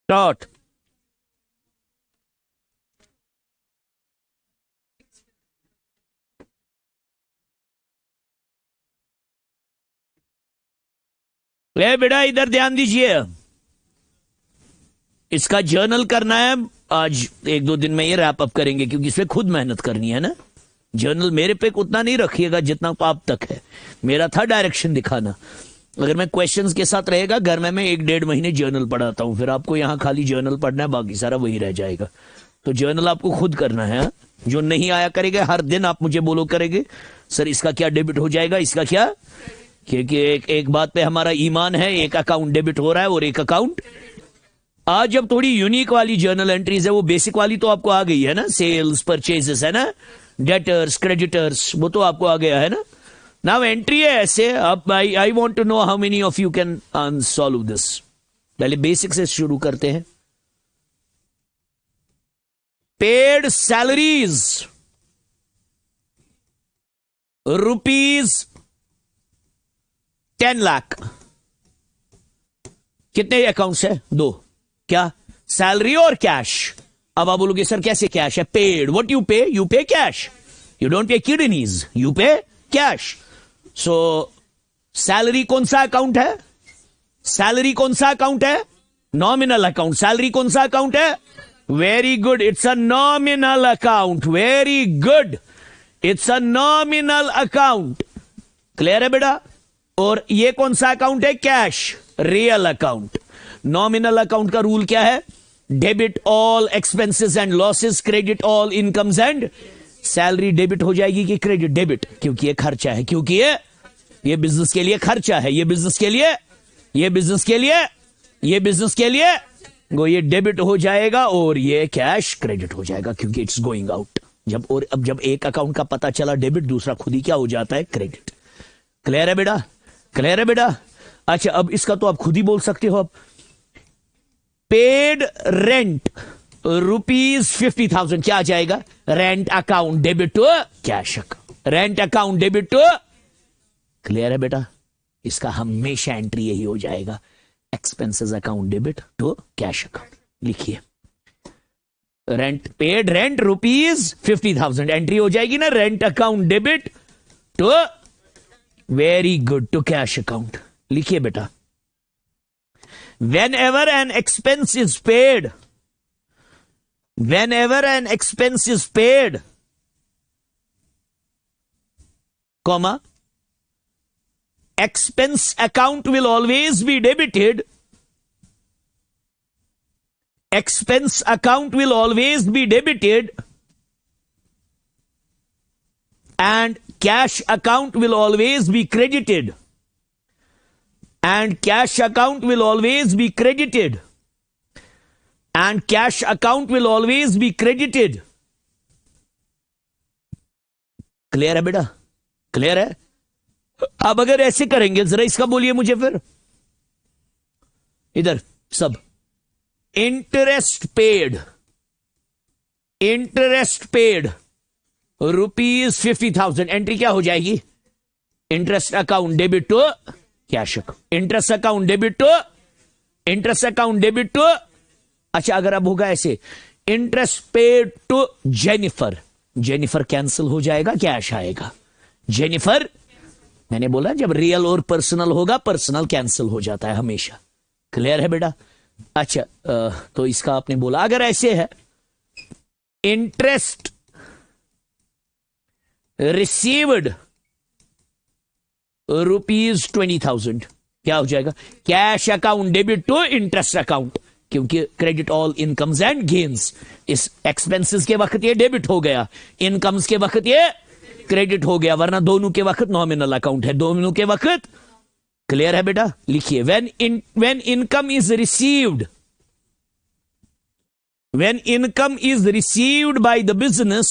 Dot. ले बेटा इधर ध्यान दीजिए, इसका जर्नल करना है। आज एक दो दिन में ये रैप अप करेंगे क्योंकि इसमें खुद मेहनत करनी है ना। जर्नल मेरे पे उतना नहीं रखिएगा जितना आप तक है। मेरा था डायरेक्शन दिखाना। अगर मैं क्वेश्चंस के साथ रहेगा घर में, मैं 1-1.5 महीने जर्नल पढ़ाता हूं, फिर आपको यहां खाली जर्नल पढ़ना है, बाकी सारा वही रह जाएगा। तो जर्नल आपको खुद करना है। जो नहीं आया करेगा हर दिन आप मुझे बोलो करेंगे सर इसका क्या डेबिट हो जाएगा, इसका क्या, क्योंकि एक बात पे हमारा ईमान है, एक अकाउंट डेबिट हो रहा है और एक अकाउंट। आज जब थोड़ी यूनिक वाली जर्नल एंट्रीज है, वो बेसिक वाली तो आपको आ गई है ना, सेल्स परचेजेस है ना, डेटर्स क्रेडिटर्स, वो तो आपको आ गया है ना। नाउ एंट्री है ऐसे। अब I want to know how many of you can solve this. पहले बेसिक से शुरू करते हैं। Paid salaries rupees 10 lakh. कितने अकाउंट्स है? 2। क्या? सैलरी और कैश। अब आप बोलोगे सर कैसे कैश है? पेड। व्हाट यू पे? यू पे cash. You don't pay kidneys, you पे कैश। सो सैलरी कौन सा अकाउंट है? सैलरी कौन सा अकाउंट है? Nominal account. सैलरी कौन सा अकाउंट है? Very good, it's a nominal account. Very good, it's a nominal account. Clear है बेटा? और ये कौन सा अकाउंट है? Cash, real account. Nominal account का रूल क्या है? Debit all expenses and losses, credit all incomes and. Salary debit हो जाएगी कि क्रेडिट? डेबिट, क्योंकि ये खर्चा है, क्योंकि ये बिजनेस के लिए खर्चा है, ये बिजनेस के लिए, ये बिजनेस के लिए, ये बिजनेस के लिए, वो ये डेबिट हो जाएगा और ये कैश क्रेडिट हो जाएगा क्योंकि इट्स गोइंग आउट। जब और अब जब एक अकाउंट का पता चला डेबिट, दूसरा खुद ही क्या हो जाता है? क्रेडिट। क्लियर है बेटा? क्लियर है बेटा? अच्छा अब इसका तो आप खुद ही बोल सकते हो। अब पेड रेंट रुपीज 50,000 क्या आ जाएगा? Rent account debit to cash account. Rent account debit to. Clear है बेटा? इसका हमेशा एंट्री यही हो जाएगा, expenses account debit to cash account. लिखिए rent, paid rent rupees 50,000 entry हो जाएगी ना, rent account debit to, very good, to cash account. लिखिए बेटा, whenever an expense is paid, whenever an expense is paid, comma, expense account will always be debited, expense account will always be debited, and cash account will always be credited, and cash account will always be credited, and cash account will always be credited. Clear है बेटा? Clear है? अब अगर ऐसे करेंगे, जरा इसका बोलिए मुझे फिर इधर सब। Interest paid, interest paid rupees 50,000 entry क्या हो जाएगी? Interest account debit to cash account. Interest account debit to, interest account debit to. अच्छा अगर अब होगा ऐसे, interest paid to Jennifer, Jennifer cancel हो जाएगा, कैश आएगा। जेनिफर, मैंने बोला जब रियल और पर्सनल होगा, पर्सनल कैंसिल हो जाता है हमेशा। क्लियर है बेटा? अच्छा, तो इसका आपने बोला अगर ऐसे है, इंटरेस्ट रिसीव्ड ₹20,000, क्या हो जाएगा? Cash account debit to interest account, क्योंकि credit all incomes and gains, इस एक्सपेंसेस के वक्त ये डेबिट हो गया, इनकम्स के वक्त ये क्रेडिट हो गया, वरना दोनों के वक्त नॉमिनल अकाउंट है, दोनों के वक्त। क्लियर है बेटा? लिखिए, when income is received, when income is received by the business,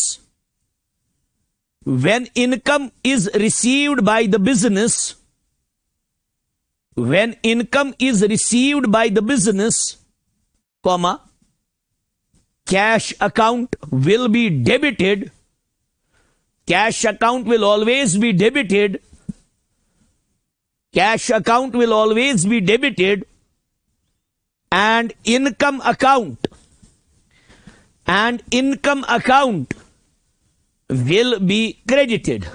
when income is received by the business, when income is received by the business, comma, cash account will be debited, cash account will always be debited, cash account will always be debited, and income account will be credited,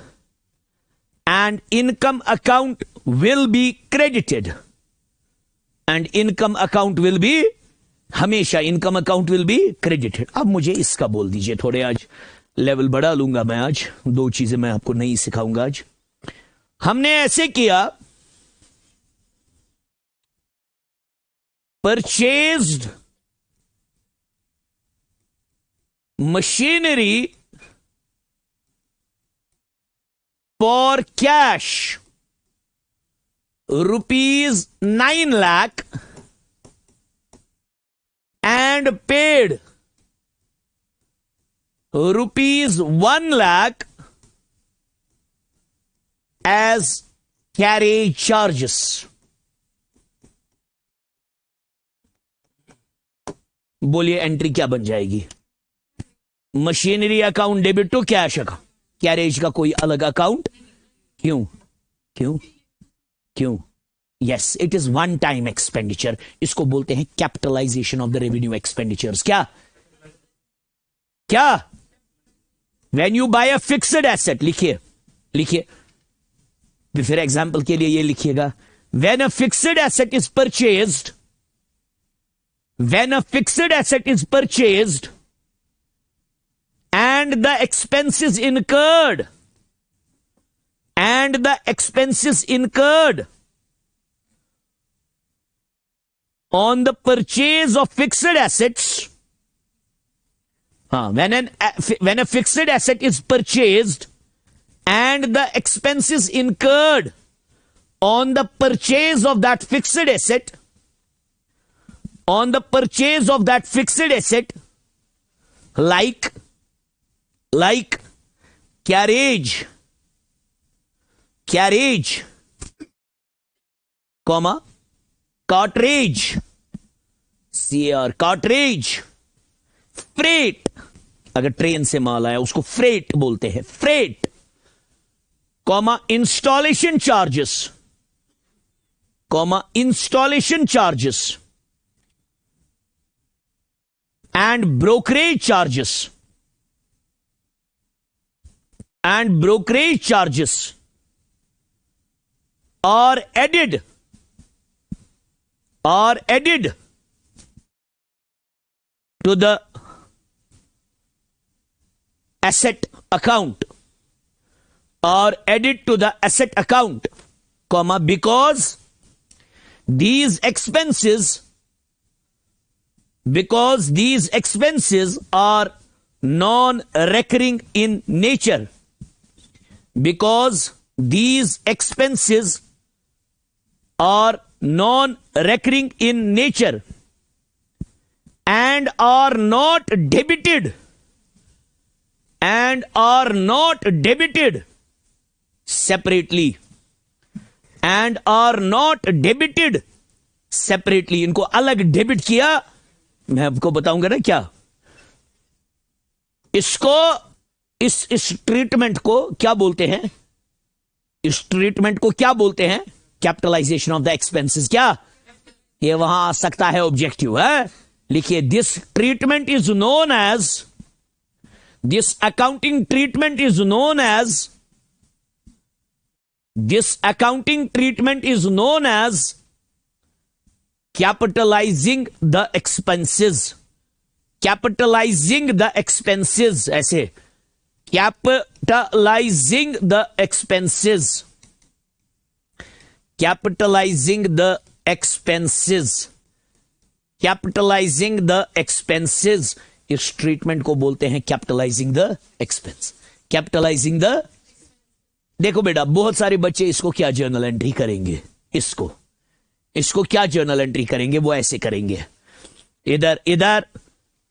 and income account will be credited, and income account will be, हमेशा income account will be credited. अब मुझे इसका बोल दीजिए, थोड़े आज level बढ़ा लूंगा मैं, आज 2 चीजें मैं आपको नहीं सिखाऊंगा आज। हमने ऐसे किया, purchased machinery for cash ₹9 lakh and paid ₹1 lakh as carriage charges। बोलिए एंट्री क्या बन जाएगी? Machinery account debit to cash account, carriage का कोई अलग अकाउंट, क्यों क्यों क्यों? Yes, it is one time expenditure, इसको बोलते हैं capitalisation of the revenue expenditures. क्या क्या? When you buy a fixed asset, लिखिए लिखिए, फिर एग्जांपल के लिए ये लिखिएगा, when a fixed asset is purchased, when a fixed asset is purchased and the expenses incurred on the purchase of fixed assets, when a fixed asset is purchased and the expenses incurred on the purchase of that fixed asset, like carriage, comma, cartridge, cartridge, freight, अगर train से माल आया उसको freight बोलते हैं, freight, comma, installation charges, and brokerage charges are added to the asset account, comma, because these expenses are non-recurring in nature, because these expenses are non-recurring in nature and are not debited separately, इनको अलग debit किया, मैं आपको बताऊंगा ना क्या इसको, इस ट्रीटमेंट को क्या बोलते हैं? Capitalisation of the expenses. क्या ये वहां आ सकता है ऑब्जेक्टिव है? लिखिए, this treatment is known as, this accounting treatment is known as capitalising the expenses, capitalising the expenses, ऐसे capitalising the expenses, capitalising the expenses, capitalising the expenses, इस ट्रीटमेंट को बोलते हैं capitalising the expense. Capitalising the, देखो बेटा बहुत सारे बच्चे इसको क्या जर्नल एंट्री करेंगे, इसको क्या जर्नल एंट्री करेंगे, वो ऐसे करेंगे, इधर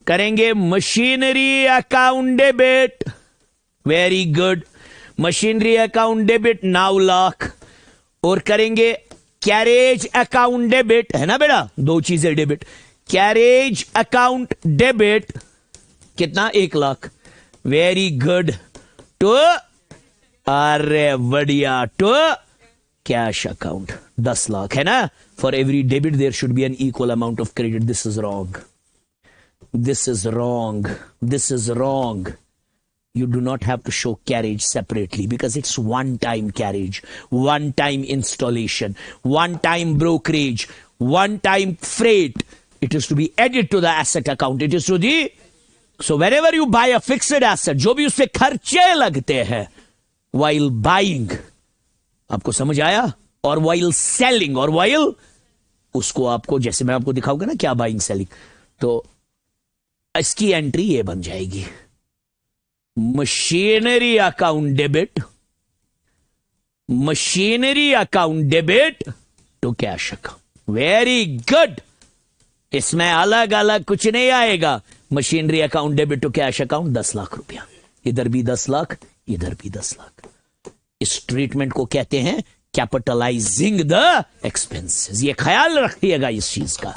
करेंगे machinery account debit, very good, machinery account debit 9 lakh, और करेंगे कैरेज अकाउंट डेबिट, है ना बेटा, दो चीजें डेबिट, कैरेज अकाउंट डेबिट कितना, 1 लाख, वेरी गुड, टू, अरे बढ़िया, टू कैश अकाउंट 10 लाख, है ना। For every debit there should be an equal amount of credit, this is wrong, this is wrong, this is wrong. You do not have to show carriage separately because it's one time carriage, one time installation, one time brokerage, one time freight. It is to be added to the asset account. It is to the, so whenever you buy a fixed asset, जो भी उससे खर्चे लगते हैं while buying, आपको समझ आया, और while selling, और while उसको आपको, जैसे मैं आपको दिखाऊंगा ना क्या buying selling, तो इसकी एंट्री ये बन जाएगी, machinery account debit, machinery account debit to cash account, very good, इसमें अलग अलग कुछ नहीं आएगा, machinery account debit to cash account 10 lakh रुपया, इधर भी 10 लाख, इधर भी 10 लाख। इस ट्रीटमेंट को कहते हैं कैपिटलाइजिंग द एक्सपेंसेस। ये ख्याल रखिएगा, इस चीज का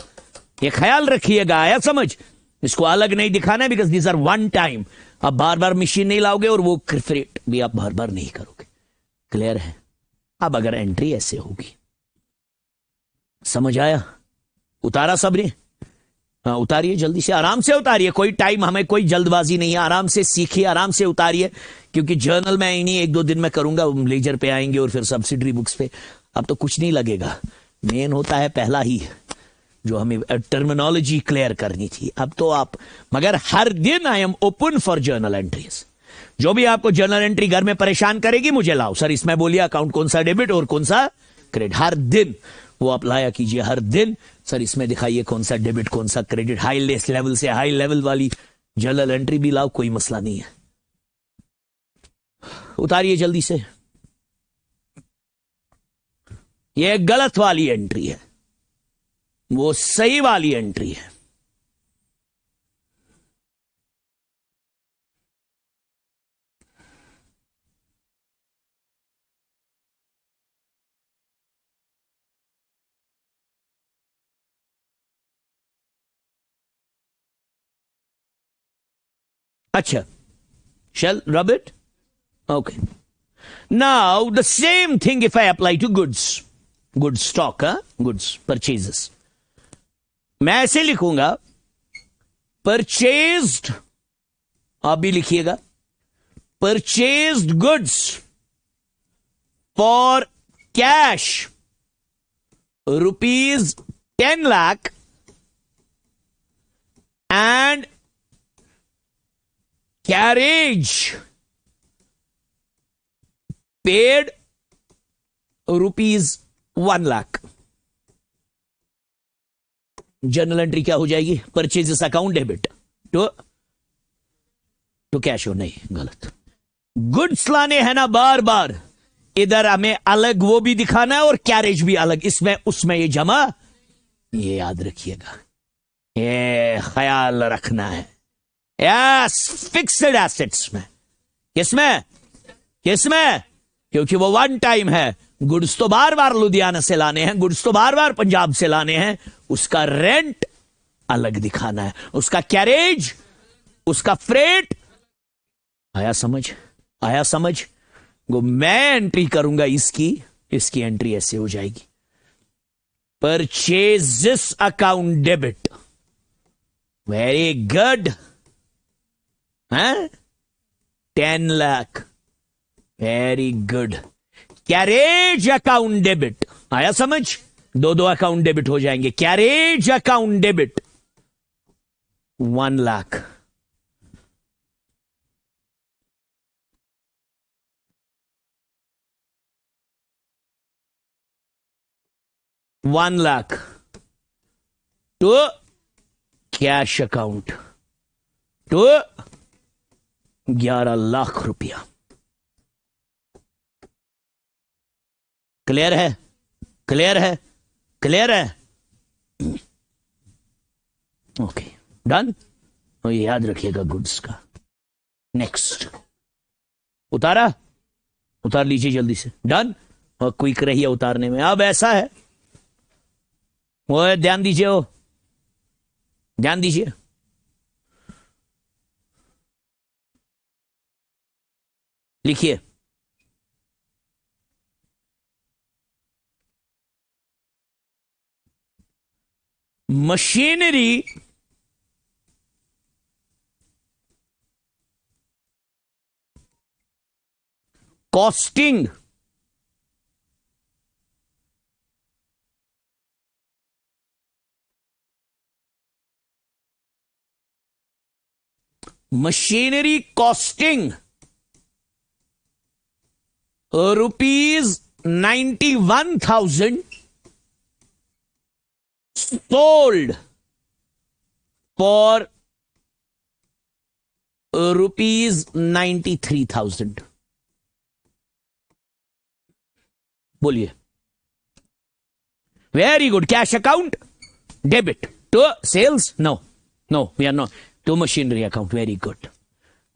ये ख्याल रखिएगा, आया समझ, इसको अलग नहीं दिखाना है, because this are one time, आप बार बार मशीन नहीं लाओगे और वो क्रिफ्रेट भी आप बार बार नहीं करोगे, क्लियर है। अब अगर एंट्री ऐसे होगी, समझ आया, उतारा सबने, हाँ उतारिए जल्दी से, आराम से उतारिए, कोई टाइम, हमें कोई जल्दबाजी नहीं है, आराम से सीखिए, आराम से उतारिए, क्योंकि जर्नल में इन्हीं 1-2 दिन में करूंगा, लेजर पे आएंगे और फिर सब्सिडरी बुक्स पे, अब तो कुछ नहीं लगेगा, मेन होता है पहला ही जो हमें टर्मिनोलॉजी क्लियर करनी थी, अब तो आप, मगर हर दिन I am open for journal entries, जो भी आपको जर्नल एंट्री घर में परेशान करेगी मुझे लाओ, सर इसमें बोलिए अकाउंट कौन सा डेबिट और कौन सा क्रेडिट, हर दिन वो आप लाया कीजिए, हर दिन सर इसमें दिखाइए कौन सा डेबिट कौन सा क्रेडिट, हाई लेवल से हाई लेवल वाली जर्नल एंट्री भी लाओ, कोई मसला नहीं है, उतारिए जल्दी से, ये गलत वाली एंट्री है, वो सही वाली एंट्री है। अच्छा, shall rub it? Okay. Now the same thing if I apply to goods, goods stock, goods purchases. मैं ऐसे लिखूंगा, परचेज्ड, आप भी लिखिएगा, purchased goods for cash ₹10 lakh and carriage paid ₹1 lakh। Journal entry क्या हो जाएगी, purchases account debit to cash, हो नहीं, गलत, गुड्स लाने हैं ना बार बार, इधर हमें अलग वो भी दिखाना है और कैरेज भी अलग, इसमें उसमें ये जमा, ये याद रखिएगा, ये ख्याल रखना है, यस, फिक्स्ड एसेट्स में, किसमें किसमें, क्योंकि वो वन टाइम है, गुड्स तो बार बार लुधियाना से लाने हैं, गुड्स तो बार बार पंजाब से लाने हैं, उसका रेंट अलग दिखाना है, उसका कैरेज, उसका फ्रेट, आया समझ, आया समझ, वो मैं एंट्री करूंगा इसकी एंट्री ऐसे हो जाएगी, purchases account debit, very good, 10 lakh, very good, carriage account debit, आया समझ, दो दो अकाउंट डेबिट हो जाएंगे। Carriage account debit 1 lakh, $1 to cash account to 11 lakh रुपया। क्लियर है? क्लियर है? क्लियर है? Okay, done. और ये याद रखिएगा गुड्स का। नेक्स्ट, उतारा? उतार लीजिए जल्दी से। डन। और क्विक रहिए उतारने में। अब ऐसा है, वो ध्यान दीजिए, वो ध्यान दीजिए। लिखिए, machinery costing machinery costing ₹91,000 sold for ₹93,000। बोलिए। Very good. Cash account debit to sales? No no, we are not. To machinery account. Very good,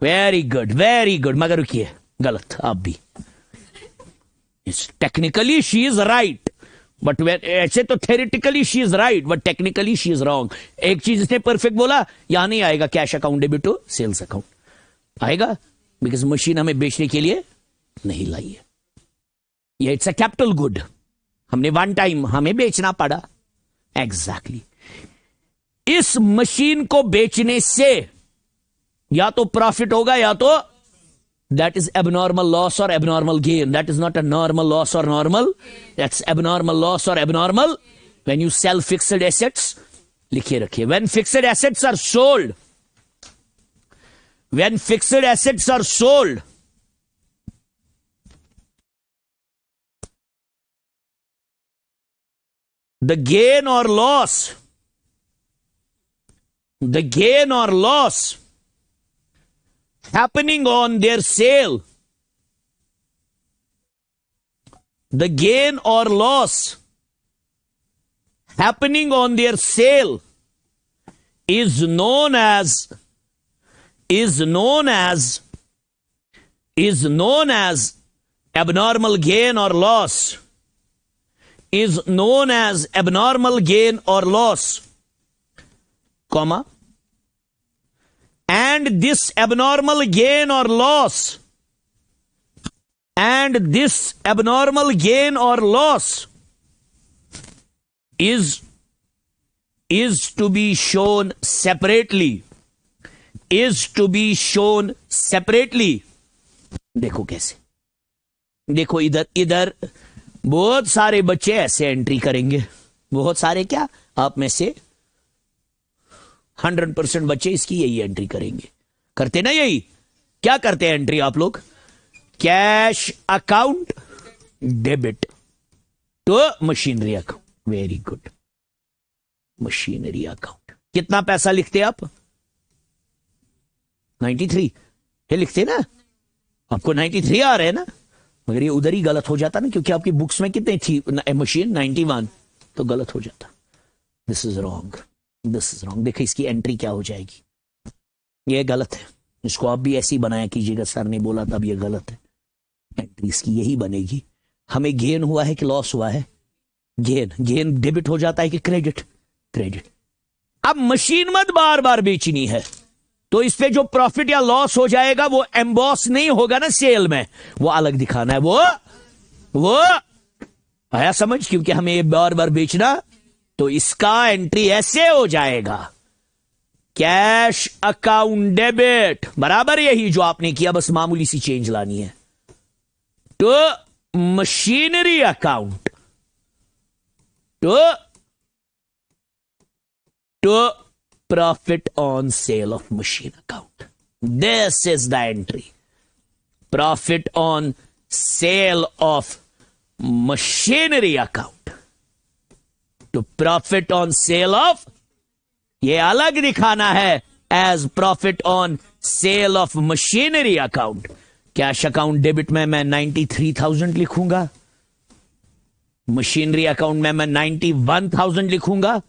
very good, very good. मगर रुकिए, गलत आप भी। Technically she is right, but ऐसे तो theoretically she is right, but technically she is wrong. एक चीज इसने परफेक्ट बोला, यहां नहीं आएगा cash account debit to sales account. आएगा बिकॉज मशीन हमें बेचने के लिए नहीं लाई है। ये इट्स अ कैपिटल गुड, हमने वन टाइम हमें बेचना पड़ा। एग्जैक्टली। इस मशीन को बेचने से या तो प्रॉफिट होगा या तो that is abnormal loss or abnormal gain. That is not a normal loss or normal. That's abnormal loss or abnormal. When you sell fixed assets, लिखिए रखिए, when fixed assets are sold, when fixed assets are sold, the gain or loss happening on their sale, the gain or loss happening on their sale is known as abnormal gain or loss, is known as abnormal gain or loss, comma, and this abnormal gain or loss is to be shown separately, देखो कैसे, देखो इधर बहुत सारे बच्चे ऐसे entry करेंगे। बहुत सारे क्या, आप में से 100% बच्चे इसकी यही एंट्री करेंगे। करते ना यही? क्या करते हैं एंट्री आप लोग? Cash account debit to machinery account. Very good. Machinery account कितना पैसा लिखते आप? 93 ये लिखते ना, आपको 93 आ रहे हैं ना, मगर ये उधर ही गलत हो जाता ना, क्योंकि आपकी बुक्स में कितने थी मशीन 91, तो गलत हो जाता। This is wrong, this is wrong. देखिए इसकी एंट्री क्या हो जाएगी, ये गलत है। इसको आप भी ऐसे ही बनाया कीजिएगा, सर ने बोला तब ये गलत है। एंट्री इसकी यही बनेगी। हमें गेन हुआ है कि लॉस हुआ है? गेन डेबिट हो जाता है कि क्रेडिट? क्रेडिट। अब मशीन मत बार बार बेचनी है, तो इस पे जो प्रॉफिट या लॉस हो जाएगा वो एम्बॉस नहीं होगा ना सेल में, वो अलग दिखाना है। वो आया समझ? क्योंकि हमें ये बार बार बेचना, तो इसका एंट्री ऐसे हो जाएगा, कैश अकाउंट डेबिट, बराबर यही जो आपने किया, बस मामूली सी चेंज लानी है। तो machinery account to profit on sale of machine account. This is the entry. Profit on sale of machinery account. To profit on sale of, ये अलग दिखाना है as profit on sale of machinery account. Cash account debit में मैं 93,000 लिखूंगा, machinery account में मैं 91,000 लिखूंगा,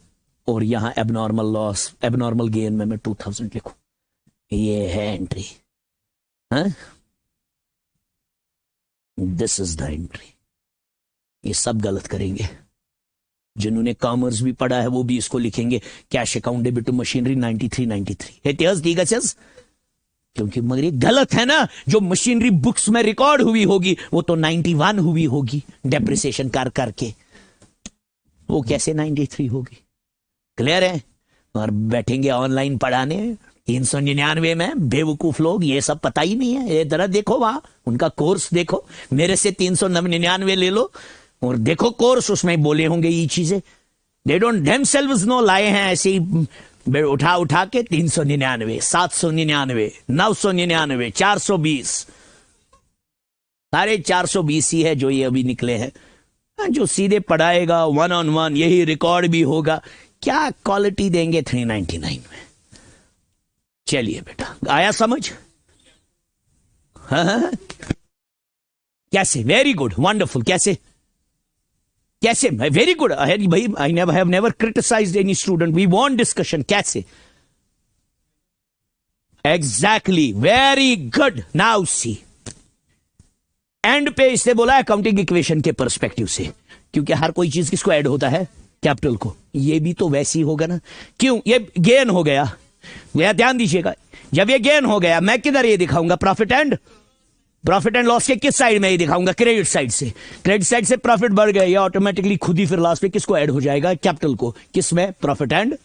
और यहां एबनॉर्मल लॉस, एबनॉर्मल गेन में मैं 2,000 लिखूं. ये है entry. This is the entry. ये सब गलत करेंगे. जिन्होंने कॉमर्स भी पढ़ा है वो भी इसको लिखेंगे cash account debit to machinery 93 ठीक है, क्योंकि मगर ये गलत है ना. जो मशीनरी बुक्स में रिकॉर्ड हुई होगी वो तो 91 हुई होगी डेप्रिसिएशन कर करके, वो कैसे 93 होगी. क्लियर है. और बैठेंगे ऑनलाइन पढ़ाने 399 में. बेवकूफ लोग, ये सब पता ही नहीं है. ये जरा देखो वहां उनका कोर्स देखो, मेरे से 399 ले लो और देखो कोर्स, उसमें बोले होंगे ये चीजें. दे डोंट देमसेल्व्स नो, लाए हैं ऐसे ही उठा उठा के 399, 799, 999, 420, सारे 420 ही है जो ये अभी निकले हैं. जो सीधे पढ़ाएगा 1-on-1 यही रिकॉर्ड भी होगा. क्या क्वालिटी देंगे 399 में. चलिए बेटा, आया समझ. हाँ? कैसे? Very good, wonderful. कैसे वेरी गुड भाई. I have never criticised any student. We want discussion. कैसे? Exactly, very good. Now see, end पे इससे बोला अकाउंटिंग इक्वेशन के पर्सपेक्टिव से, क्योंकि हर कोई चीज किसको ऐड होता है? कैपिटल को. ये भी तो वैसे ही होगा ना. क्यों? ये गेन हो गया. भैया ध्यान दीजिएगा, जब ये गेन हो गया मैं किधर ये दिखाऊंगा? प्रॉफिट एंड लॉस के किस साइड में ये दिखाऊंगा? क्रेडिट साइड से. क्रेडिट साइड से प्रॉफिट बढ़ गया, ये ऑटोमेटिकली खुद ही फिर लास्ट में किसको ऐड हो जाएगा? कैपिटल को. किस में? प्रॉफिट एंड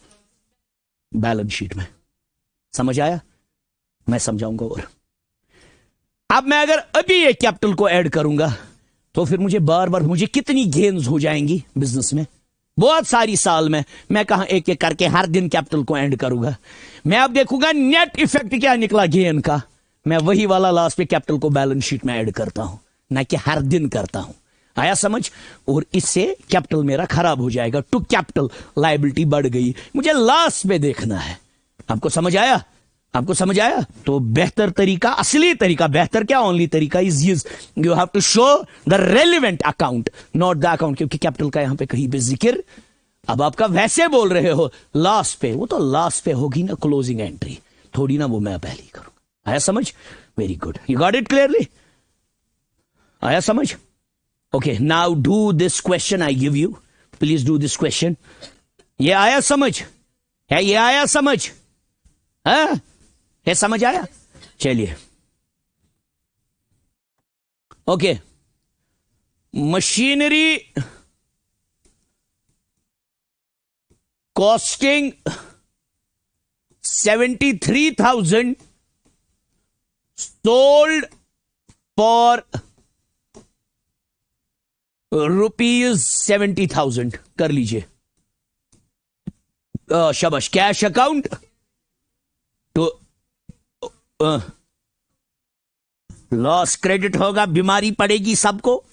बैलेंस शीट में. समझ आया? मैं समझाऊंगा. और अब मैं अगर अभी ये कैपिटल को ऐड करूंगा तो फिर मुझे बार बार मुझे कितनी गेन्स हो जाएंगी बिजनेस में? बहुत सारी साल में. मैं कहां एक एक करके हर दिन कैपिटल को ऐड करूंगा. मैं अब देखूंगा नेट इफेक्ट क्या निकला गेन का. मैं वही वाला लास्ट पे कैपिटल को बैलेंस शीट में ऐड करता हूं, ना कि हर दिन करता हूं. आया समझ? और इससे कैपिटल मेरा खराब हो जाएगा. टू कैपिटल लायबिलिटी बढ़ गई. मुझे लास्ट में देखना है. आपको समझ आया? तो बेहतर तरीका, असली तरीका, बेहतर क्या ओनली तरीका is you have to show the relevant account, not the account. क्योंकि कैपिटल का यहां पे कहीं पे जिक्र अब आपका वैसे बोल रहे हो लास्ट पे, वो तो लास्ट पे होगी ना क्लोजिंग एंट्री, थोड़ी ना वो मैं पहले करूंगा. आया समझ? Very good. You got it clearly? आया समझ? Okay, now do this question I give you. Please do this question. ये आया समझ? है ये आया समझ? हाँ, ये समझ आया? चलिए. Okay, machinery costing 73,000 sold for ₹70,000. कर लीजिए. शाबाश. कैश अकाउंट तो लॉस क्रेडिट होगा, बीमारी पड़ेगी सबको.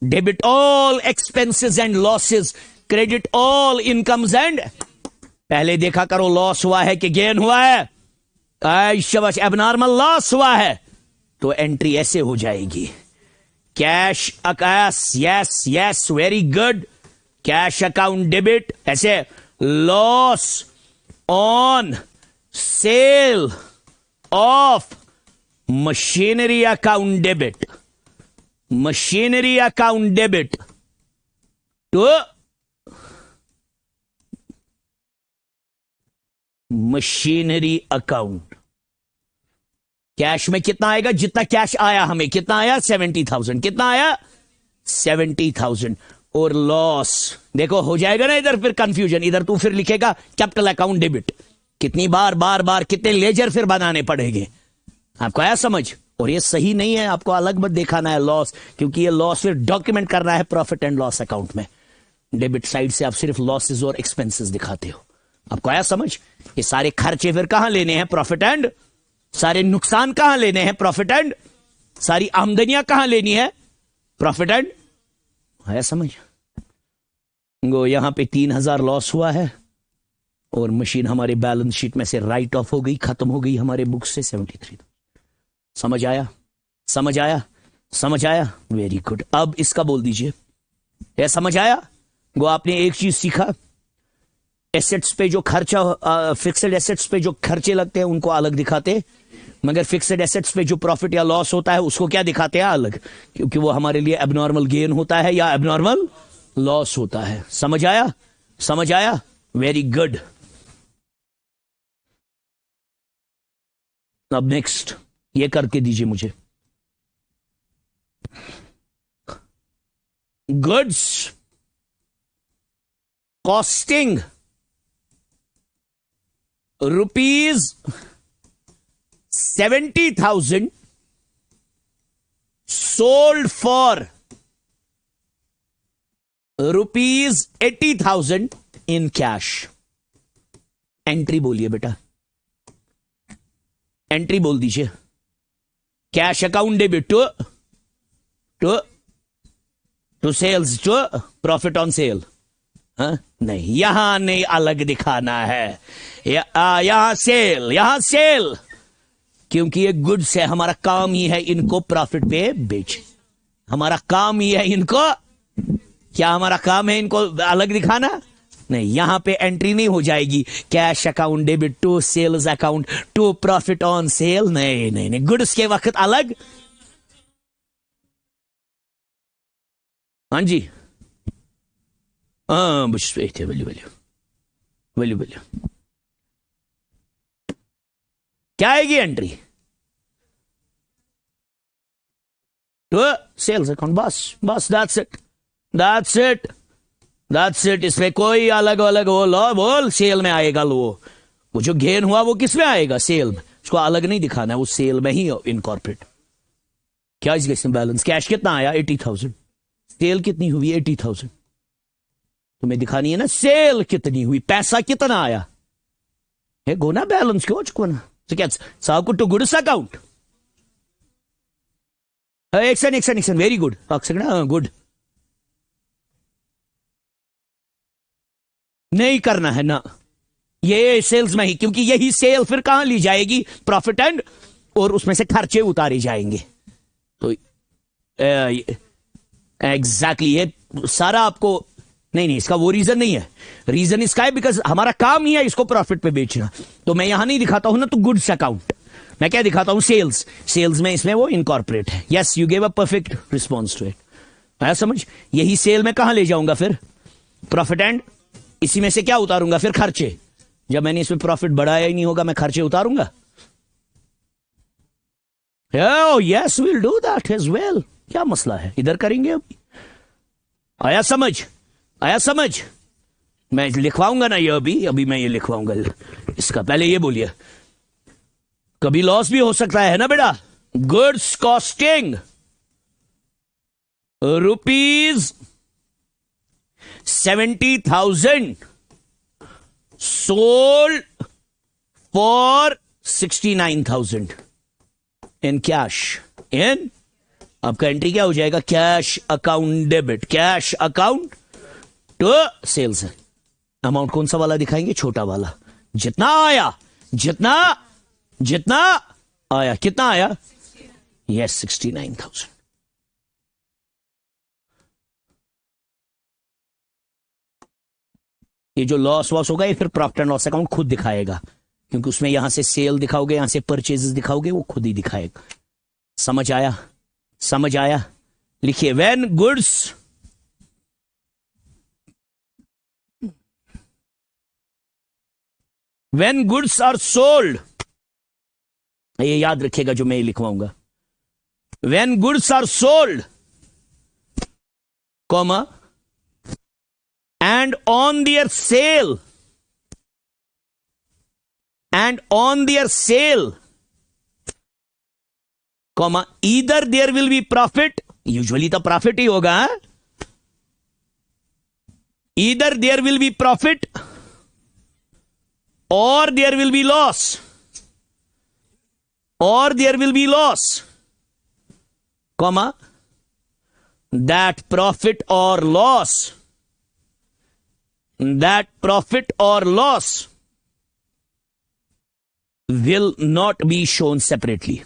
Debit all expenses and losses, credit all incomes and. पहले देखा करो लॉस हुआ है कि गेन हुआ है. शाबाश. एबनॉर्मल लॉस हुआ है तो एंट्री ऐसे हो जाएगी. Cash yes very good. Cash account debit ऐसे. Loss on sale of machinery account debit. Machinery account debit to machinery account. Cash में कितना आएगा? जितना कैश आया हमें. कितना आया? 70,000. कितना आया? 70,000. और लॉस देखो हो जाएगा ना इधर फिर कंफ्यूजन. इधर तू फिर लिखेगा कैपिटल अकाउंट डेबिट. कितनी बार कितने लेजर फिर बनाने पड़ेंगे. आपको आया समझ? और ये सही नहीं है, आपको अलग मत दिखाना है लॉस, क्योंकि ये लॉस फिर डॉक्यूमेंट करना है प्रॉफिट एंड लॉस अकाउंट में. डेबिट साइड से आप सिर्फ लॉसेस और एक्सपेंसेस दिखाते हो। आपको आया समझ? ये सारे खर्चे फिर कहां लेने हैं? Profit and. सारे नुकसान कहां लेने हैं? Profit and. सारी आमदनियां कहां लेनी है? Profit and. आया समझ? गो यहां पे 3,000 लॉस हुआ है और मशीन हमारे बैलेंस शीट में से राइट ऑफ हो गई, खत्म हो गई हमारे बुक से 73। समझ आया? समझ आया? समझ आया? Very good. अब इसका बोल दीजिए। यह समझ आया? वो आपने एक चीज सीखा, एसेट्स पे जो खर्चा, फिक्स्ड एसेट्स पे जो खर्चे लगते हैं उनको अलग दिखाते, मगर फिक्स्ड एसेट्स पे जो प्रॉफिट या लॉस होता है उसको क्या दिखाते हैं? अलग, क्योंकि वो हमारे लिए एबनॉर्मल गेन होता है या एबनॉर्मल लॉस होता है। समझ आया? समझ आया? Very good. अब नेक्स्ट ये करके दीजिए मुझे। Goods costing ₹70,000 sold for ₹80,000 in cash। Entry बोलिए बेटा, एंट्री बोल दीजिए। Cash account debit to sales to profit on sale. नहीं, यहां नहीं, अलग दिखाना है। यहां सेल, क्योंकि ये गुड्स है। हमारा काम ही है इनको प्रॉफिट पे बेच। हमारा काम ही है इनको, क्या हमारा काम है इनको अलग दिखाना? नहीं, यहां पे एंट्री नहीं हो जाएगी cash account debit to sales account to profit on sale. नहीं नहीं नहीं, गुड्स के वक्त अलग। हाँ जी, हाँ बस वैल्यू क्या आएगी एंट्री? To sales account. बस दैट्स इट। इसमें कोई अलग बोल सेल में आएगा। वो जो गेन हुआ वो किस में आएगा? सेल में। उसको अलग नहीं दिखाना है, वो सेल में ही इनकॉर्पोरेट। क्या इसमें बैलेंस? कैश कितना आया? 80,000। सेल कितनी हुई? 80,000। तुम्हें दिखानी है ना सेल कितनी हुई, पैसा कितना आया है। गोना बैलेंस क्यों चुकना? तो क्या साहब को to goods account. Action very good. Good नहीं करना है ना, ये सेल्स में ही, क्योंकि यही सेल फिर कहां ली जाएगी? प्रॉफिट एंड, और उसमें से खर्चे उतारे जाएंगे। तो एग्जैक्टली ये सारा आपको नहीं, इसका वो रीजन नहीं है। रीजन इसका है बिकॉज हमारा काम ही है इसको प्रॉफिट पे बेचना। तो मैं यहां नहीं दिखाता हूं ना तो गुड्स अकाउंट, मैं क्या दिखाता हूं? सेल्स में इसमें वो इनकॉर्पोरेट है। Yes, you give a perfect response to it. आया समझ? यही सेल में कहां ले जाऊंगा फिर? Profit and. इसी में से क्या उतारूंगा फिर? खर्चे। जब मैंने इसमें प्रॉफिट बढ़ाया ही नहीं होगा, मैं खर्चे उतारूंगा। Yes, will do that as well. क्या मसला है, इधर करेंगे अभी। आया समझ? मैं लिखवाऊंगा ना ये, अभी मैं ये लिखवाऊंगा इसका। पहले ये बोलिए, कभी लॉस भी हो सकता है ना बेटा। Goods costing ₹70,000 sold for 69,000 in cash। इन आपका एंट्री क्या हो जाएगा? Cash account debit, cash account to sales. Amount कौन सा वाला दिखाएंगे? छोटा वाला। जितना आया, जितना आया, कितना आया? यस, 69,000। ये जो लॉस होगा ये फिर प्रॉफिट एंड लॉस अकाउंट खुद दिखाएगा, क्योंकि उसमें यहां से सेल दिखाओगे, यहां से परचेजेस दिखाओगे, वो खुद ही दिखाएगा। समझ आया? लिखिए, व्हेन गुड्स आर सोल्ड, ये याद रखिएगा जो मैं लिखवाऊंगा। When goods are sold, comma, and on their sale, comma, either there will be profit, usually तो प्रॉफिट ही होगा, Either there will be profit or there will be loss. Or there will be loss, comma, that profit or loss will not be shown separately.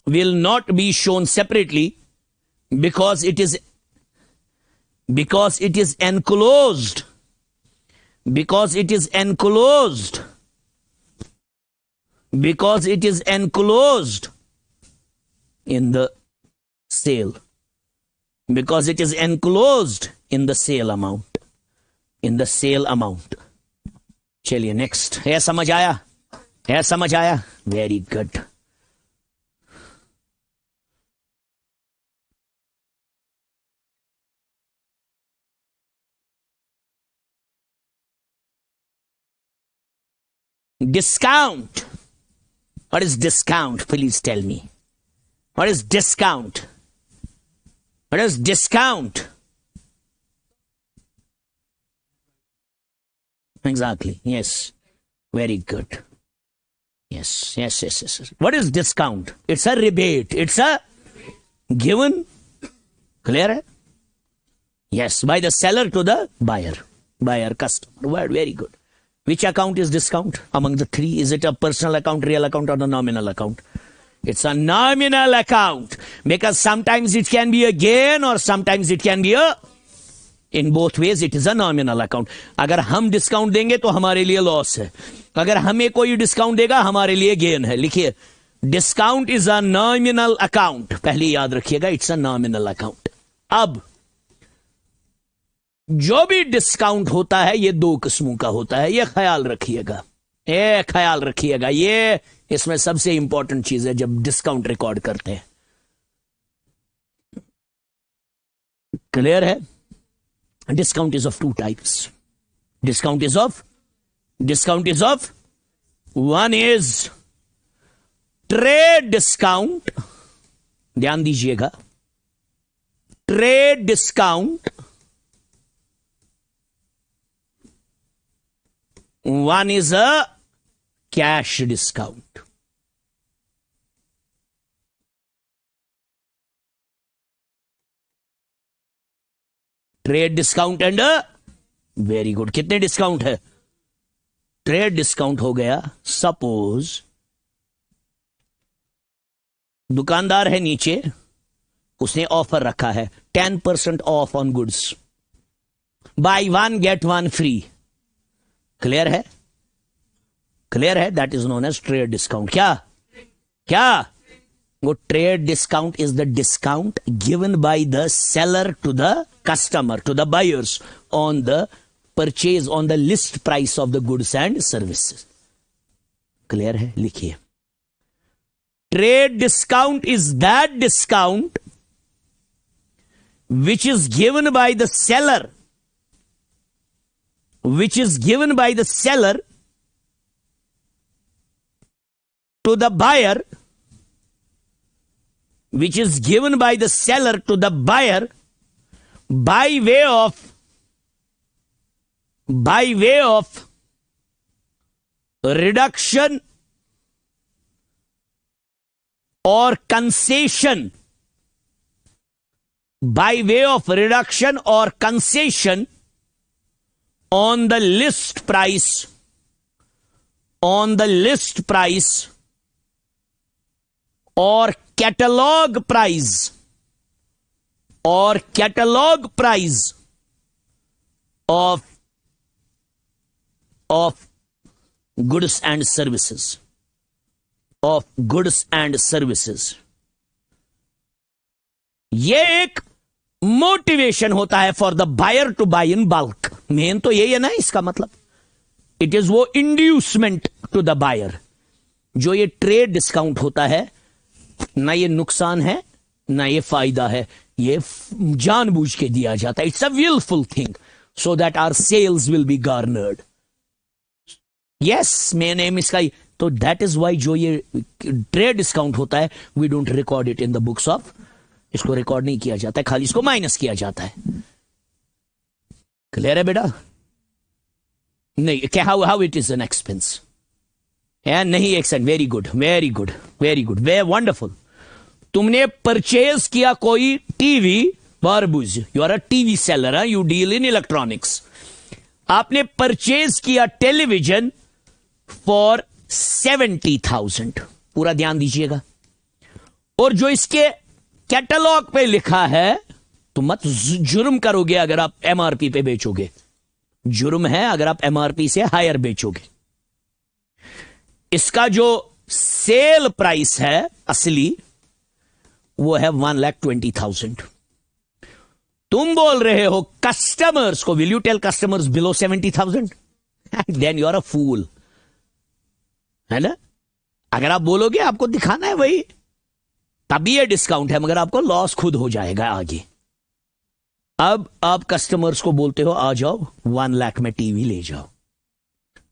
Will not be shown separately because it is enclosed. Because it is enclosed. Because it is enclosed in the sale. Because it is enclosed in the sale amount. In the sale amount. चलिए next. है समझ आया? है समझ आया? Very good. Discount. What is discount? Please tell me. What is discount? What is discount? Exactly. Yes. Very good. Yes. What is discount? It's a rebate. It's a given. Clear? Yes. By the seller to the buyer. Buyer, customer. Word. Very good. Which account is discount among the three? Is it a personal account, real account, or the nominal account? It's a nominal account because sometimes it can be a gain or sometimes it can be a, in both ways it is a nominal account. अगर हम discount देंगे तो हमारे लिए loss है, अगर हमें कोई डिस्काउंट देगा हमारे लिए गेन है. लिखिए, discount is a nominal account. पहले याद रखिएगा, इट्स अ नॉमिनल अकाउंट. अब जो भी डिस्काउंट होता है ये दो किस्मों का होता है, ये ख्याल रखिएगा. ये ख्याल रखिएगा, ये इसमें सबसे इंपॉर्टेंट चीज है जब डिस्काउंट रिकॉर्ड करते हैं. क्लियर है? Discount is of two types. Discount is of one is trade discount. ध्यान दीजिएगा, trade discount. One is a cash discount. Trade discount and very good. कितने डिस्काउंट है? ट्रेड डिस्काउंट हो गया, सपोज दुकानदार है नीचे, उसने ऑफर रखा है 10% off on goods, buy one get one free. Clear है? क्लियर है? That is known as trade discount. क्या वो trade discount is the discount given by the seller to the customer, to the buyers on the purchase, on the list price of the goods and services. Clear है? लिखिए, trade discount is that discount which is given by the seller, which is given by the seller to the buyer, which is given by the seller to the buyer by way of reduction or concession, by way of reduction or concession on the list price, or catalog price, of goods and services, ये एक motivation होता है for the buyer to buy in bulk. Main तो यही है ना इसका मतलब. इट इज वो इंड्यूसमेंट टू द बायर. जो ये ट्रेड डिस्काउंट होता है, ना ये नुकसान है ना ये फायदा है, ये जानबूझ के दिया जाता है. It's a wilful thing so that our sales will be garnered. Yes, main aim इसका. तो दैट इज वाई जो ये ट्रेड डिस्काउंट होता है, we don't record it in the books of. इसको रिकॉर्ड नहीं किया जाता है, खाली इसको माइनस किया जाता है. क्लियर है बेटा? नहीं, क्या how it is an expense है? नहीं, एक second, very good very good very good, way wonderful. तुमने परचेज किया कोई टीवी, बारबूज, you are a TV seller, you deal in electronics. आपने परचेज किया टेलीविजन फॉर 70,000, पूरा ध्यान दीजिएगा। और जो इसके कैटलॉग पे लिखा है, तो मत जुर्म करोगे अगर आप एमआरपी पे बेचोगे, जुर्म है अगर आप एमआरपी से हायर बेचोगे। इसका जो सेल प्राइस है असली, वो है 1,20,000। तुम बोल रहे हो कस्टमर्स को, will you tell customers below 70,000? Then you are a fool, है ना? अगर आप बोलोगे आपको दिखाना है वही, तभी ये डिस्काउंट है, मगर आपको लॉस खुद हो जाएगा आगे। अब आप कस्टमर्स को बोलते हो आ जाओ 1 लाख में टीवी ले जाओ,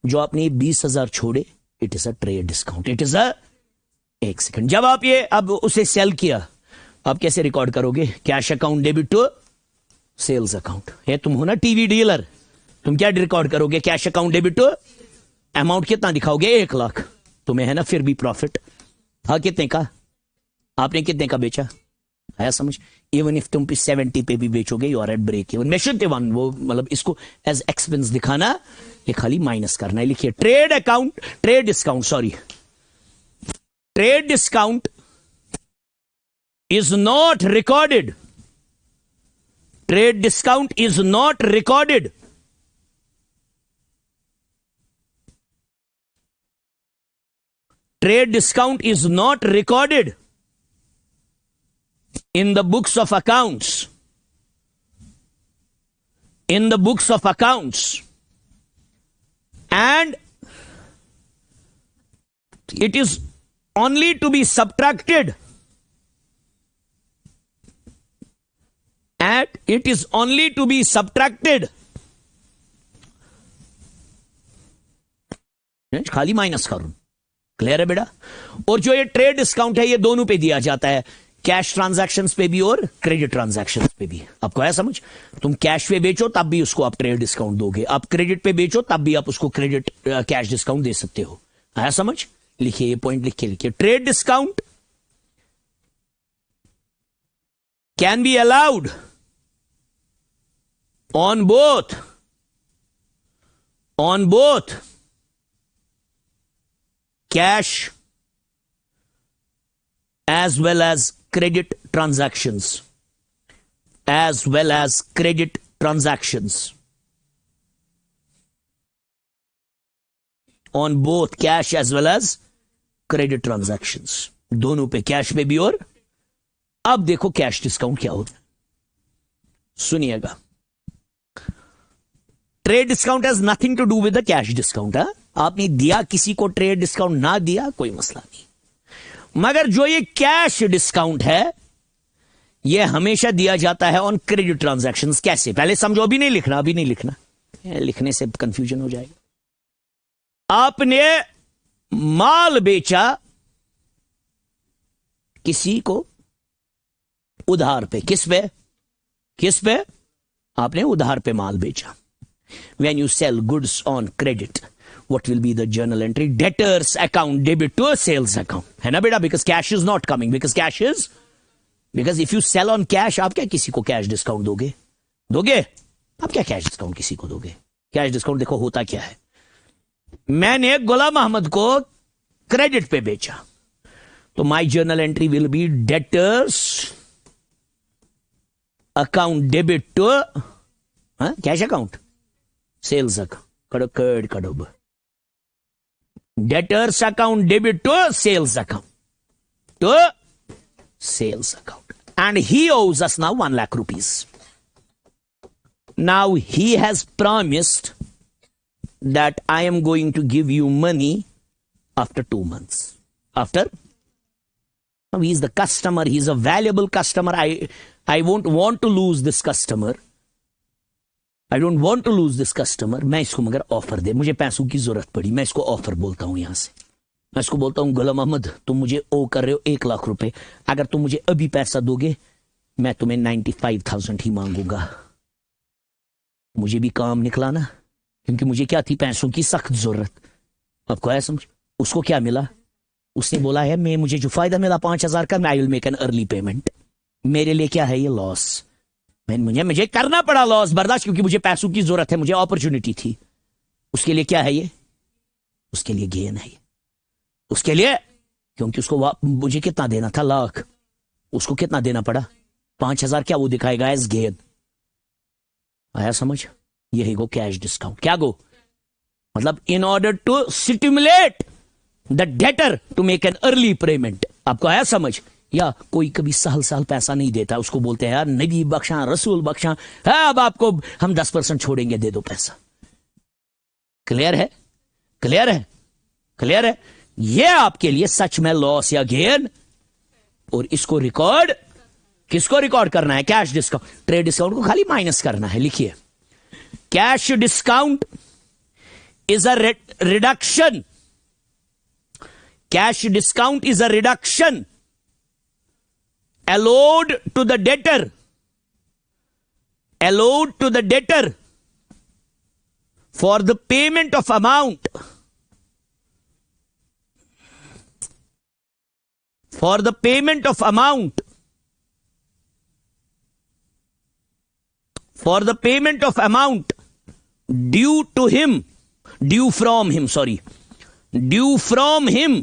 जो आपने 20,000 छोड़े, it is a trade discount, it is a. एक सेकंड, जब आप ये अब उसे सेल किया, आप कैसे रिकॉर्ड करोगे? Cash account debit to sales account. ये तुम हो ना टीवी डीलर, तुम क्या रिकॉर्ड करोगे? Cash account debit to, amount कितना दिखाओगे? 1 लाख। तुम्हें है ना फिर भी प्रॉफिट। हाँ, कितने का? आपने कितने का बेचा? आया समझ? इवन इफ तुम 70 पे भी बेचोगे, you are at break even. मैं शुद्ध वन, वो मतलब इसको एज एक्सपेंस दिखाना, ये खाली माइनस करना है। लिखिए trade account, trade discount, sorry, trade discount is not recorded. Trade discount is not recorded. Trade discount is not recorded in the books of accounts. In the books of accounts. And it is only to be subtracted. And it is only to be subtracted. खाली minus करूं, clear है बेटा? और जो ये trade discount है, ये दोनों पे दिया जाता है, कैश ट्रांजैक्शंस पे भी और क्रेडिट ट्रांजैक्शंस पे भी। आपको है समझ? तुम कैश पे बेचो तब भी उसको आप ट्रेड डिस्काउंट दोगे, आप क्रेडिट पे बेचो तब भी आप उसको क्रेडिट कैश डिस्काउंट दे सकते हो। है समझ? लिखिए, ये पॉइंट लिख के लिखिए। Trade discount can be allowed on both cash as well as credit transactions, as well as credit transactions, on both cash as well as credit transactions, दोनों पे, कैश पे भी और। अब देखो कैश डिस्काउंट क्या होता है, सुनिएगा। Trade discount has nothing to do with the cash discount. आपने दिया किसी को ट्रेड डिस्काउंट, ना दिया कोई मसला नहीं। मगर जो ये कैश डिस्काउंट है, ये हमेशा दिया जाता है ऑन क्रेडिट ट्रांजैक्शंस। कैसे? पहले समझो, अभी नहीं लिखना, अभी नहीं लिखना, लिखने से कंफ्यूजन हो जाएगा। आपने माल बेचा किसी को उधार पे, किस पे? किस पे? आपने उधार पे माल बेचा। When you sell goods on credit, what will be the journal entry? Debtors account debit to a sales account. है ना बेटा? Because cash is not coming. Because if you sell on cash, आप क्या किसी को कैश डिस्काउंट दोगे? आप क्या कैश डिस्काउंट किसी को दोगे? कैश डिस्काउंट देखो होता क्या है। मैंने गुलाम अहमद को क्रेडिट पे बेचा, तो my journal entry will be debtors account debit to cash account sales account. Debtors account debit to sales account, and he owes us now 1 lakh rupees. Now he has promised that I am going to give you money after 2 months. After? Now he is the customer, he is a valuable customer. I won't want to lose this customer. I don't want to lose this customer. मैं इसको मगर offer दे, मुझे पैसों की जरूरत पड़ी, मैं इसको ऑफर बोलता हूं यहां से। मैं इसको बोलता हूं गुलाम अहमद, तुम मुझे ओ कर रहे हो 1 लाख रुपए, अगर तुम मुझे अभी पैसा दोगे, मैं तुम्हें 95,000 ही मांगूंगा। मुझे भी काम निकला ना, क्योंकि मुझे क्या थी, पैसों की सख्त जरूरत। आपको आया समझ? उसको क्या मिला? उसने बोला है मैं, मुझे जो फायदा मिला 5,000 का, I will make an early payment. मेरे लिए क्या है ये? लॉस। मुझे करना पड़ा लॉस बर्दाश्त, क्योंकि मुझे पैसों की जरूरत है, मुझे अपॉर्चुनिटी थी। उसके लिए क्या है ये? उसके लिए गेन है ये। उसके लिए, क्योंकि उसको मुझे कितना देना था? लाख। उसको कितना देना पड़ा? 5,000। क्या वो दिखाएगा एज गेन? आया समझ? यही गो कैश डिस्काउंट। क्या गो मतलब? In order to stimulate the debtor to make an early payment. आपको आया समझ? या कोई कभी साल साल पैसा नहीं देता, उसको बोलते हैं यार नबी बख्शा, रसूल बख्शा है, अब आपको हम 10% छोड़ेंगे, दे दो पैसा। क्लियर है? क्लियर है? क्लियर है? ये आपके लिए सच में लॉस या गेन। और इसको रिकॉर्ड, किसको रिकॉर्ड करना है? Cash discount. ट्रेड डिस्काउंट को खाली माइनस करना है। लिखिए, cash discount is a reduction. Cash discount is a reduction allowed to the debtor, allowed to the debtor for the payment of amount, for the payment of amount, for the payment of amount due to him, due from him, sorry, due from him,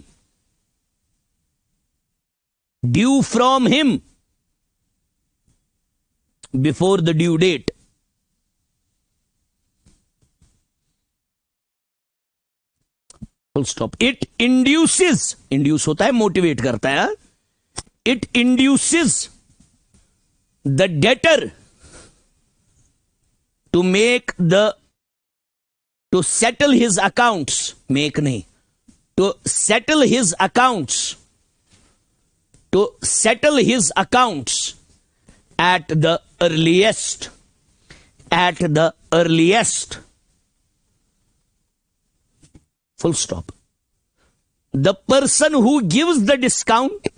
due from him before the due date. Full stop. It induces, induce होता है motivate करता है, it induces the debtor to make the, to settle his accounts, make नहीं, to settle his accounts, to settle his accounts at the earliest, at the earliest, full stop. The person who gives the discount,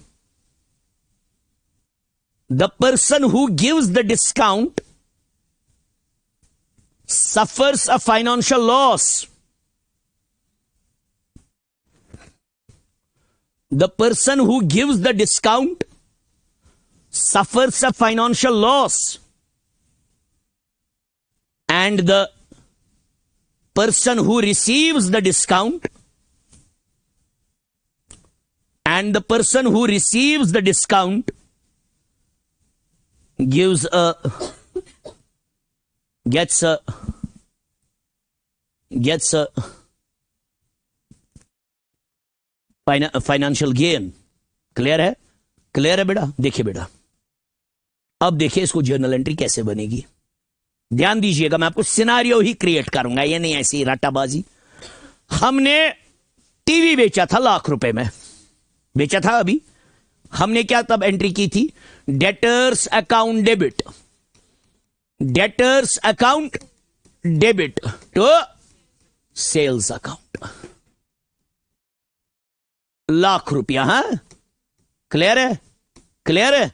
the person who gives the discount suffers a financial loss. The person who gives the discount suffers a financial loss, and the person who receives the discount, and the person who receives the discount gives a, gets a financial gain. Clear है? Clear है बेटा? देखिए बेटा, अब देखिए इसको journal entry कैसे बनेगी। ध्यान दीजिएगा, मैं आपको सिनारियो ही क्रिएट करूंगा, ये नहीं ऐसी राटाबाजी। हमने टीवी बेचा था ₹1,00,000 में, बेचा था। अभी हमने क्या तब एंट्री की थी? Debtors account debit, debtors account debit to sales account, ₹1,00,000। हाँ, क्लियर है? क्लियर है?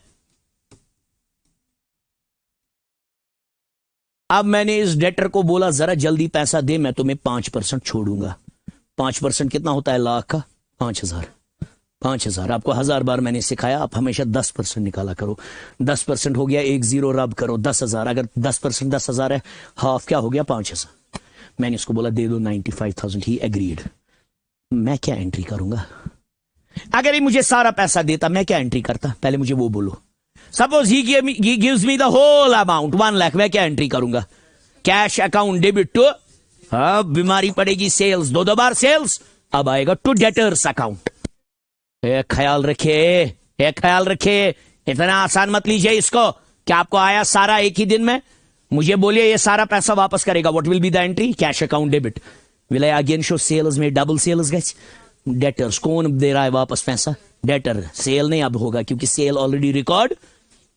अब मैंने इस डेटर को बोला जरा जल्दी पैसा दे, मैं तुम्हें 5% छोड़ूंगा। 5% कितना होता है लाख का? 5,000। 5,000 आपको 1,000 बार मैंने सिखाया, आप हमेशा 10% निकाला करो। 10% हो गया, 1 0 रब करो, 10,000। अगर 10% 10,000 है, हाफ क्या हो गया? 5,000। मैंने इसको बोला दे दो 95,000, ही एग्रीड। मैं क्या एंट्री करूंगा? अगर ये मुझे सारा पैसा देता, मैं क्या एंट्री करता? पहले मुझे वो बोलो। Suppose he gives me the whole amount 1 lakh, मैं क्या एंट्री करूंगा? कैश अकाउंट डेबिट टू, अब बीमारी पड़ेगी सेल्स, 2 बार सेल्स, अब आएगा टू डेटर्स अकाउंट। ख्याल रखिए, एक ख्याल रखिए, इतना आसान मत लीजिए इसको। क्या आपको आया सारा एक ही दिन में? मुझे बोलिए ये सारा पैसा वापस करेगा, what will be the entry? Cash account debit. Will I again show sales में डबल सेल्स गए? डेटर्स कौन दे रहा है वापस पैसा? डेटर। सेल नहीं अब होगा, क्योंकि सेल ऑलरेडी रिकॉर्ड,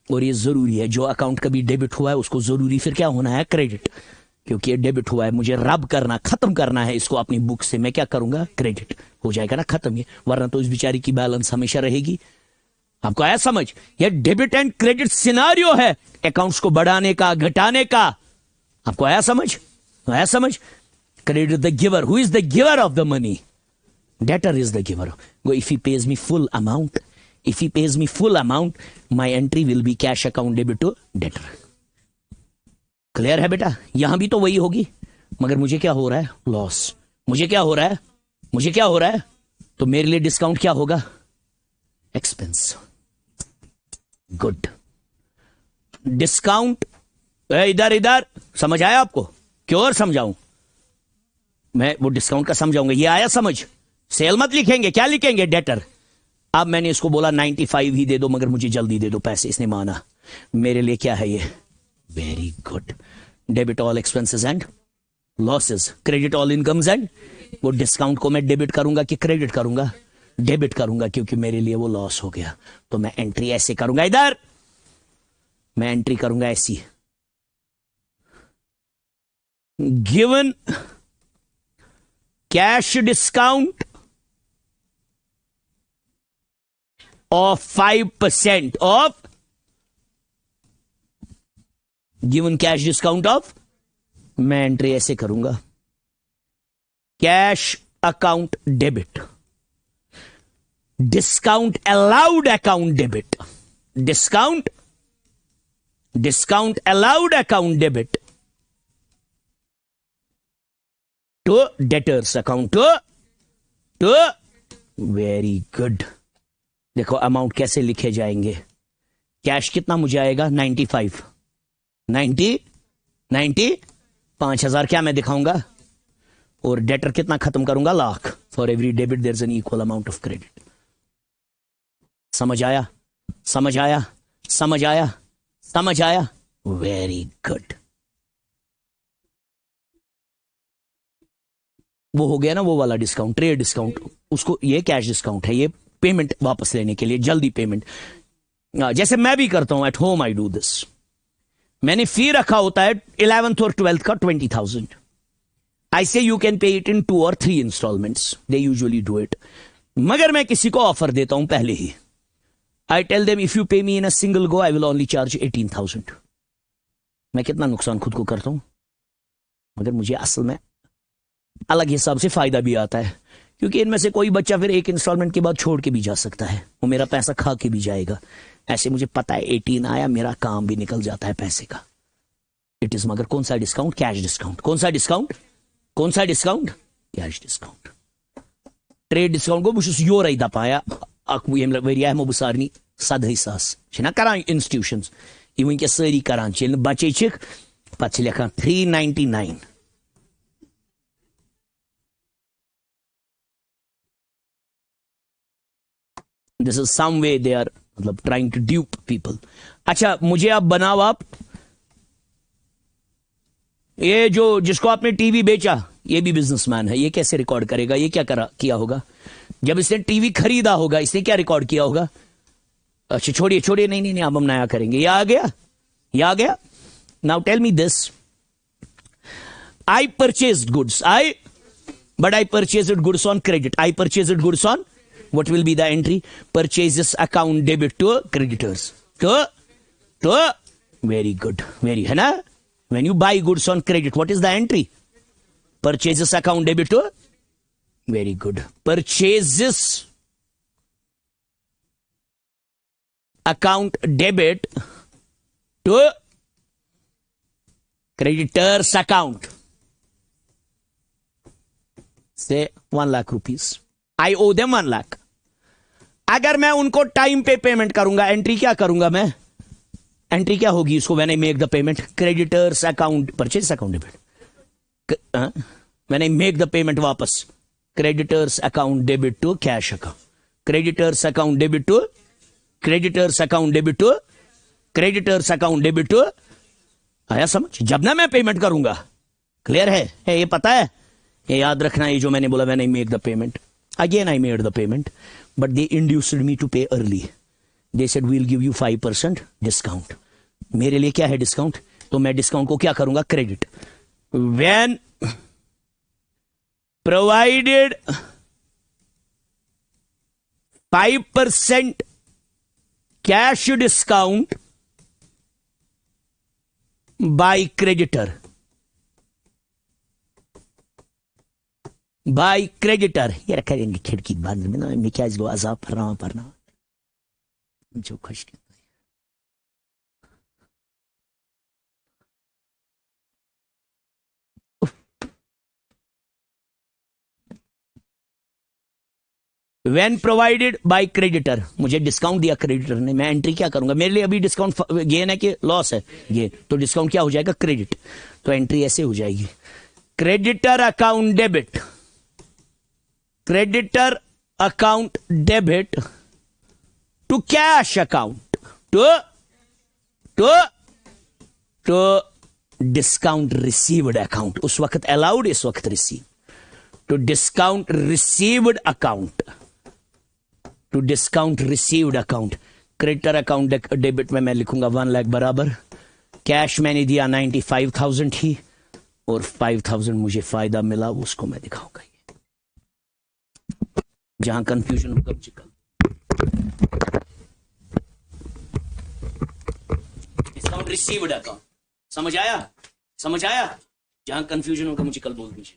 और ये जरूरी है, जो अकाउंट कभी डेबिट हुआ है उसको जरूरी फिर क्या होना है? क्रेडिट। क्योंकि ये डेबिट हुआ है, मुझे रब करना, खत्म करना है इसको अपनी बुक से। मैं क्या करूंगा? क्रेडिट हो जाएगा ना, खत्म ये, वरना तो इस बेचारी की बैलेंस हमेशा रहेगी। आपको आया समझ? ये डेबिट एंड क्रेडिट सिनारियो है अकाउंट्स को बढ़ाने का, घटाने का। आपको आया समझ? आया समझ? Credit the giver. Who is the giver of the money? Debtor is the giver. Go, if he pays me full amount, my entry will be cash account debit to debtor. Clear है बेटा? यहां भी तो वही होगी, मगर मुझे क्या हो रहा है? लॉस. मुझे क्या हो रहा है? तो मेरे लिए डिस्काउंट क्या होगा? एक्सपेंस. गुड. डिस्काउंट. इधर समझ आया आपको? क्यों और समझाऊं? मैं वो डिस्काउंट का समझाऊंगा. ये आया समझ? सेल मत लिखेंगे, क्या लिखेंगे? डेटर. अब मैंने इसको बोला 95 ही दे दो, मगर मुझे जल्दी दे दो पैसे. इसने माना. मेरे लिए क्या है ये? Very good. Debit all expenses and losses, credit all incomes and. वो डिस्काउंट को मैं डेबिट करूंगा कि क्रेडिट करूंगा? डेबिट करूंगा, क्योंकि मेरे लिए वो लॉस हो गया. तो मैं एंट्री ऐसे करूंगा. इधर मैं एंट्री करूंगा ऐसी. Given cash discount of 5% of given cash discount of. मैं एंट्री ऐसे करूंगा. Cash account debit. Discount allowed account debit. Discount allowed account debit to debtors account. To very good. देखो अमाउंट कैसे लिखे जाएंगे. कैश कितना मुझे आएगा? 95. 5,000 क्या मैं दिखाऊंगा? और डेटर कितना खत्म करूंगा? Lakh. For every debit there is an equal amount of credit. समझ आया? Very good. वो हो गया ना वो वाला डिस्काउंट, ट्रेड डिस्काउंट. उसको, ये कैश डिस्काउंट है, ये पेमेंट वापस लेने के लिए, जल्दी पेमेंट. जैसे मैं भी करता हूं. At home I do this. मैंने फी रखा होता है 11th और 12th का 20,000. I say you can pay it in 2 or 3 instalments. They usually do it. मगर मैं किसी को ऑफर देता हूं पहले ही. I tell them if you pay me in a single go I will only charge 18,000. मैं कितना नुकसान खुद को करता हूं, मगर मुझे असल में अलग हिसाब से फायदा भी आता है. क्योंकि इनमें से कोई बच्चा फिर एक इंस्टॉलमेंट के बाद छोड़ के भी जा सकता है. वो मेरा पैसा खा के भी जाएगा. ऐसे मुझे पता है 18 आया, मेरा काम भी निकल जाता है पैसे का. It is. मगर कौन सा डिस्काउंट? Cash discount. कौन सा discount? Cash discount. Trade discount को बुश योर दपाया अकु यम वरिया मो बुसारनी 100 सास छना करान इंस्टीट्यूशंस. ये वनकस सारी करान चल बच्चे छिक पत लेखा 399. This is some way they are मतलब ट्राइंग टू ड्यूप पीपल. अच्छा मुझे आप बनाओ. आप ये जो जिसको आपने टीवी बेचा, ये भी बिजनेसमैन है. ये कैसे रिकॉर्ड करेगा? ये क्या किया होगा? जब इसने टीवी खरीदा होगा, इसने क्या रिकॉर्ड किया होगा? अच्छा छोड़िए. नहीं अब हम नया करेंगे. ये आ गया. Now tell me this. I purchased goods. But I purchased goods on credit. I purchased goods on, what will be the entry? Purchases account debit to creditors. To very good. Very, है ना? When you buy goods on credit, what is the entry? Purchases account debit to. Very good. Purchases account debit to creditors account. Say 1 lakh rupees. I owe them 1 lakh. अगर मैं उनको time पे payment करूंगा, entry क्या करूंगा मैं? Entry क्या होगी इसको? When I make the payment, creditors account, purchase account debit. When I make the payment वापस, creditors account debit to cash account. Creditors account debit to, creditors account debit to, creditors account debit to. आया समझ? जब ना मैं payment करूंगा. Clear है ये पता है? ये याद रखना. ये जो मैंने बोला, when I make the payment, again I made the payment, but they induced me to pay early. They said we will give you 5% discount. मेरे लिए क्या है डिस्काउंट? तो मैं डिस्काउंट को क्या करूंगा? Credit. When provided 5% cash discount by creditor. By creditor, ये रखेंगे खिड़की बंद में ना, मैं क्या इसको अजाब पढ़ना जो खुश। वेन प्रोवाइडेड बाय क्रेडिटर, मुझे डिस्काउंट दिया क्रेडिटर ने, मैं एंट्री क्या करूंगा, मेरे लिए अभी डिस्काउंट गेन है कि लॉस है गेन, तो डिस्काउंट क्या हो जाएगा, क्रेडिट। तो एंट्री ऐसे हो जाएगी, creditor account debit, creditor account debit to cash account, to to to discount received account. उस वक्त अलाउड, इस वक्त receive, to discount received account, to discount received account. Creditor account debit में मैं लिखूंगा 1 लाख बराबर, कैश मैंने दिया 95,000 ही, और 5,000 मुझे फायदा मिला, उसको मैं दिखाऊंगा। जहां कंफ्यूजन होगा मुझे कल, डिस्काउंट रिसीव्ड अकाउंट, समझ आया, जहां कंफ्यूजन होगा मुझे कल बोल दीजिए।